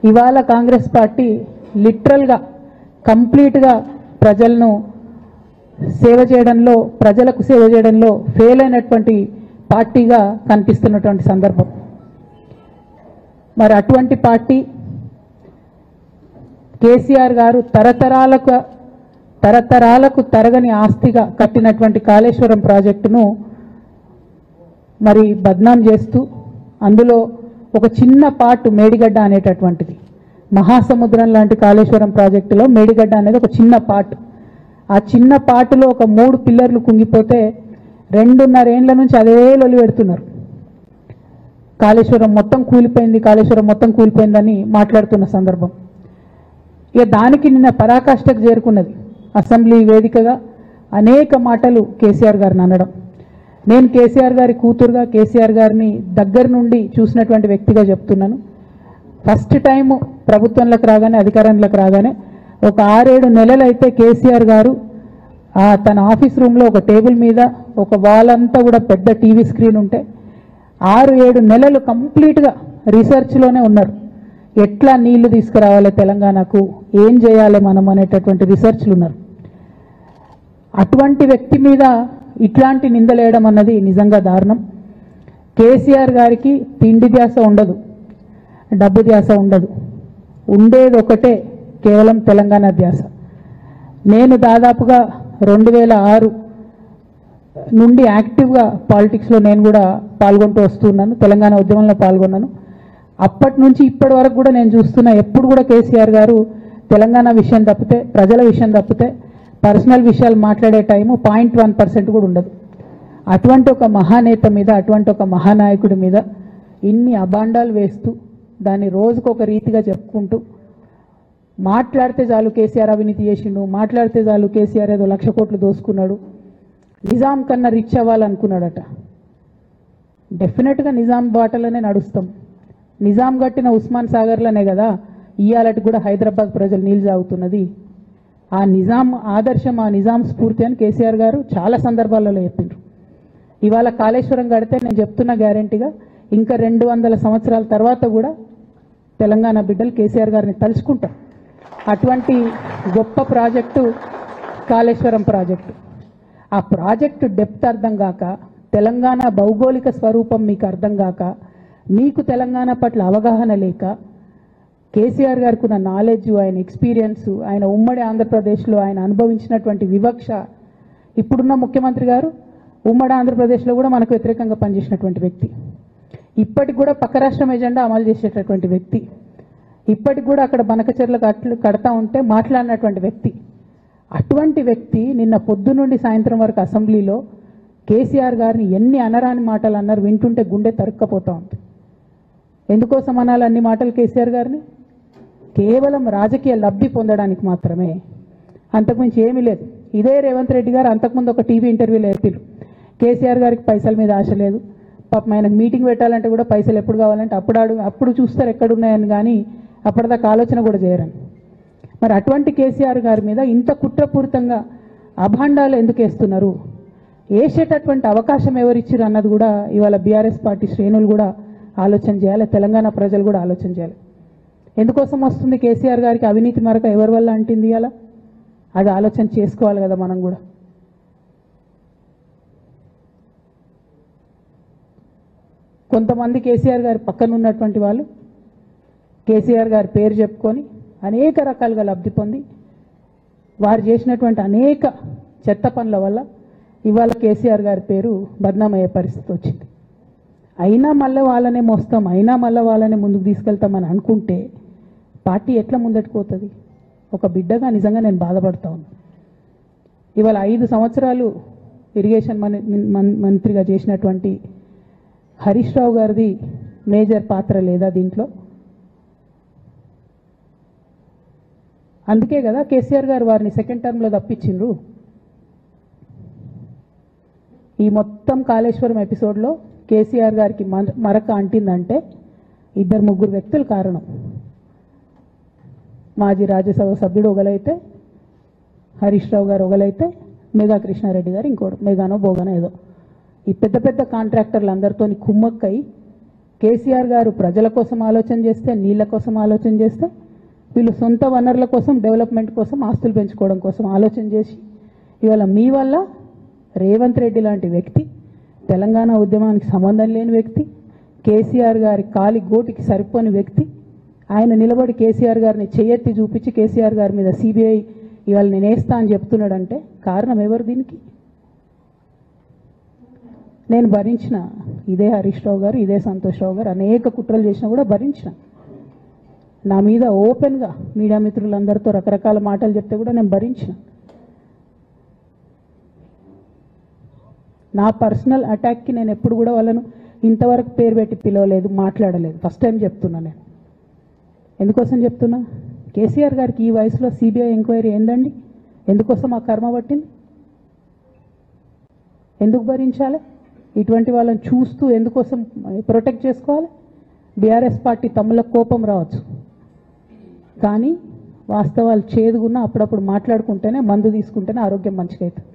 ఇవాళ కాంగ్రెస్ పార్టీ లిటరల్గా కంప్లీట్గా ప్రజలను సేవ చేయడంలో, ప్రజలకు సేవ చేయడంలో ఫెయిల్ అయినటువంటి పార్టీగా కనిపిస్తున్నటువంటి సందర్భం. మరి అటువంటి పార్టీ కేసీఆర్ గారు తరతరాలకు తరగని ఆస్తిగా కట్టినటువంటి కాళేశ్వరం ప్రాజెక్టును మరి బద్నాం చేస్తూ, అందులో ఒక చిన్న పార్ట్ మేడిగడ్డ అనేటటువంటిది, మహాసముద్రం లాంటి కాళేశ్వరం ప్రాజెక్టులో మేడిగడ్డ అనేది ఒక చిన్న పార్ట్. ఆ చిన్న పార్టులో ఒక 3 పిల్లర్లు కుంగిపోతే 2.5 ఏండ్ల నుంచి అదే లొలి పెడుతున్నారు. కాళేశ్వరం మొత్తం కూలిపోయింది, కాళేశ్వరం మొత్తం కూలిపోయిందని మాట్లాడుతున్న సందర్భం. ఇక దానికి నిన్న పరాకాష్ఠకు చేరుకున్నది. అసెంబ్లీ వేదికగా అనేక మాటలు కేసీఆర్ గారిని అనడం. నేను కేసీఆర్ గారి కూతురుగా, కేసీఆర్ గారిని దగ్గర నుండి చూసినటువంటి వ్యక్తిగా చెప్తున్నాను. ఫస్ట్ టైము ప్రభుత్వంలోకి రాగానే, అధికారంలోకి రాగానే ఒక 6-7 నెలలు అయితే కేసీఆర్ గారు తన ఆఫీస్ రూమ్లో ఒక టేబుల్ మీద ఒక వాల్ అంతా కూడా పెద్ద టీవీ స్క్రీన్ ఉంటే 6-7 నెలలు కంప్లీట్గా రీసెర్చ్లోనే ఉన్నారు. ఎట్లా నీళ్లు తీసుకురావాలి తెలంగాణకు, ఏం చేయాలి మనం అనేటటువంటి రీసెర్చ్లు ఉన్నారు. అటువంటి వ్యక్తి మీద ఇట్లాంటి నిందలేయడం అన్నది నిజంగా దారుణం. కేసీఆర్ గారికి తిండి ధ్యాస ఉండదు, డబ్బు ధ్యాస ఉండదు, ఉండేది ఒకటే, కేవలం తెలంగాణ ధ్యాస. నేను దాదాపుగా 2006 నుండి యాక్టివ్గా పాలిటిక్స్లో నేను కూడా పాల్గొంటూ వస్తున్నాను, తెలంగాణ ఉద్యమంలో పాల్గొన్నాను. అప్పటి నుంచి ఇప్పటి వరకు కూడా నేను చూస్తున్నా, ఎప్పుడు కూడా కేసీఆర్ గారు తెలంగాణ విషయం తప్పితే, ప్రజల విషయం తప్పితే పర్సనల్ విషయాలు మాట్లాడే టైము 0.1% కూడా ఉండదు. అటువంటి ఒక మహానేత మీద, అటువంటి ఒక మహానాయకుడి మీద ఇన్ని అబాండాలు వేస్తూ, దాన్ని రోజుకొక రీతిగా చెప్పుకుంటూ, మాట్లాడితే చాలు కేసీఆర్ అవినీతి చేసిండు, మాట్లాడితే చాలు కేసీఆర్ ఏదో 1,00,000 కోట్లు దోసుకున్నాడు, నిజాం కన్నా రిచ్ అవ్వాలనుకున్నాడట. డెఫినెట్గా నిజాం బాటలోనే నడుస్తాం. నిజాం కట్టిన ఉస్మాన్ సాగర్లోనే కదా ఇవాళకి కూడా హైదరాబాద్ ప్రజలు నీళ్ళు తాగుతున్నది. ఆ నిజాం ఆదర్శం, ఆ నిజాం స్ఫూర్తి అని కేసీఆర్ గారు చాలా సందర్భాలలో చెప్పిండ్రు. ఇవాళ కాళేశ్వరం కడితే నేను చెప్తున్నా గ్యారెంటీగా ఇంకా 200 సంవత్సరాల తర్వాత కూడా తెలంగాణ బిడ్డలు కేసీఆర్ గారిని తలుచుకుంటారు. అటువంటి గొప్ప ప్రాజెక్టు కాళేశ్వరం ప్రాజెక్టు. ఆ ప్రాజెక్టు డెప్త్ అర్థం కాక, తెలంగాణ భౌగోళిక స్వరూపం మీకు అర్థం కాక, మీకు తెలంగాణ పట్ల అవగాహన లేక, కేసీఆర్ గారికి ఉన్న నాలెడ్జ్, ఆయన ఎక్స్పీరియన్స్, ఆయన ఉమ్మడి ఆంధ్రప్రదేశ్లో ఆయన అనుభవించినటువంటి వివక్ష, ఇప్పుడున్న ముఖ్యమంత్రి గారు ఉమ్మడి ఆంధ్రప్రదేశ్లో కూడా మనకు వ్యతిరేకంగా పనిచేసినటువంటి వ్యక్తి, ఇప్పటికి కూడా పక్క రాష్ట్రం ఎజెండా అమలు చేసేటటువంటి వ్యక్తి, ఇప్పటికి కూడా అక్కడ బనకచెర్ల కడతా ఉంటే మాట్లాడినటువంటి వ్యక్తి. అటువంటి వ్యక్తి నిన్న పొద్దు నుండి సాయంత్రం వరకు అసెంబ్లీలో కేసీఆర్ గారిని ఎన్ని అనరాని మాటలు అన్నారు, వింటుంటే గుండె తరుక్కపోతూ ఉంది. ఎందుకోసం అనాలి అన్ని మాటలు కేసీఆర్ గారిని? కేవలం రాజకీయ లబ్ధి పొందడానికి మాత్రమే, అంతకుమించి ఏమీ లేదు. ఇదే రేవంత్ రెడ్డి గారు అంతకుముందు ఒక టీవీ ఇంటర్వ్యూలో చెప్పారు, కేసీఆర్ గారికి పైసల మీద ఆశ లేదు, పాపం ఆయనకు మీటింగ్ పెట్టాలంటే కూడా పైసలు ఎప్పుడు కావాలంటే అప్పుడు చూస్తారు ఎక్కడున్నాయని, కానీ అప్పటిదాకా ఆలోచన కూడా చేయరని. మరి అటువంటి కేసీఆర్ గారి మీద ఇంత కుట్రపూరితంగా అభాండాలు ఎందుకు వేస్తున్నారు? వేసేటటువంటి అవకాశం ఎవరిచ్చారు అన్నది కూడా ఇవాళ బీఆర్ఎస్ పార్టీ శ్రేణులు కూడా ఆలోచన చేయాలి, తెలంగాణ ప్రజలు కూడా ఆలోచన చేయాలి. ఎందుకోసం వస్తుంది కేసీఆర్ గారికి అవినీతి మరక ఎవరి వల్ల అంటింది అలా? అది ఆలోచన చేసుకోవాలి కదా మనం కూడా. కొంతమంది కేసీఆర్ గారి పక్కన ఉన్నటువంటి వాళ్ళు కేసీఆర్ గారి పేరు చెప్పుకొని అనేక రకాలుగా లబ్ధి పొంది, వారు చేసినటువంటి అనేక చెత్త పనుల వల్ల ఇవాళ కేసీఆర్ గారి పేరు బద్నామయ్యే పరిస్థితి వచ్చింది. అయినా మళ్ళీ వాళ్ళనే మోస్తాం, అయినా మళ్ళీ వాళ్ళనే ముందుకు తీసుకెళ్తామని అనుకుంటే పార్టీ ఎట్లా ముందటికి పోతుంది? ఒక బిడ్డగా నిజంగా నేను బాధపడతా ఉన్నాను. ఇవాళ 5 సంవత్సరాలు ఇరిగేషన్ మంత్రిగా చేసినటువంటి హరీష్ రావు గారిది మేజర్ పాత్ర లేదా దీంట్లో? అందుకే కదా కేసీఆర్ గారు వారిని సెకండ్ టర్మ్లో తప్పించిండ్రు. ఈ మొత్తం కాళేశ్వరం ఎపిసోడ్లో కేసీఆర్ గారికి మరక అంటిందంటే 2-3 వ్యక్తులు కారణం. మాజీ రాజ్యసభ సభ్యుడు ఒకలైతే, హరీష్ రావు గారు ఒకలైతే, మేఘా కృష్ణారెడ్డి గారు ఇంకోడు, మేఘానో బోగానో ఏదో, ఈ పెద్ద పెద్ద కాంట్రాక్టర్లు అందరితో కుమ్మక్కై కేసీఆర్ గారు ప్రజల కోసం ఆలోచన చేస్తే, నీళ్ల కోసం ఆలోచన చేస్తే, వీళ్ళు సొంత వనరుల కోసం, డెవలప్మెంట్ కోసం, ఆస్తులు పెంచుకోవడం కోసం ఆలోచన చేసి ఇవాళ మీ వల్ల రేవంత్ రెడ్డి లాంటి వ్యక్తి, తెలంగాణ ఉద్యమానికి సంబంధం లేని వ్యక్తి, కేసీఆర్ గారి కాలి గోటికి సరిపోని వ్యక్తి, ఆయన నిలబడి కేసీఆర్ గారిని చేయెత్తి చూపించి కేసీఆర్ గారి మీద సిబిఐ ఇవాళ నేను వేస్తా అని చెప్తున్నాడంటే కారణం ఎవరు దీనికి? నేను భరించిన, ఇదే హరీష్ రావు గారు, ఇదే సంతోష్ రావు గారు అనేక కుట్రలు చేసినా కూడా భరించిన. నా మీద ఓపెన్గా మీడియా మిత్రులందరితో రకరకాల మాటలు చెప్తే కూడా నేను భరించిన. నా పర్సనల్ అటాక్కి నేను ఎప్పుడు కూడా వాళ్ళను ఇంతవరకు పేరు పెట్టి పిలవలేదు, మాట్లాడలేదు. ఫస్ట్ టైం చెప్తున్నా. నేను ఎందుకోసం చెప్తున్నా? కేసీఆర్ గారికి ఈ వయసులో సిబిఐ ఎంక్వైరీ ఏందండి? ఎందుకోసం ఆ కర్మ పట్టింది? ఎందుకు భరించాలి? ఇటువంటి వాళ్ళని చూస్తూ ఎందుకోసం ప్రొటెక్ట్ చేసుకోవాలి? బీఆర్ఎస్ పార్టీ తమ్ముల కోపం రావచ్చు, కానీ వాస్తవాలు చేదుగున్నా అప్పుడప్పుడు మాట్లాడుకుంటేనే, మందు తీసుకుంటేనే ఆరోగ్యం మంచిగా అవుతుంది.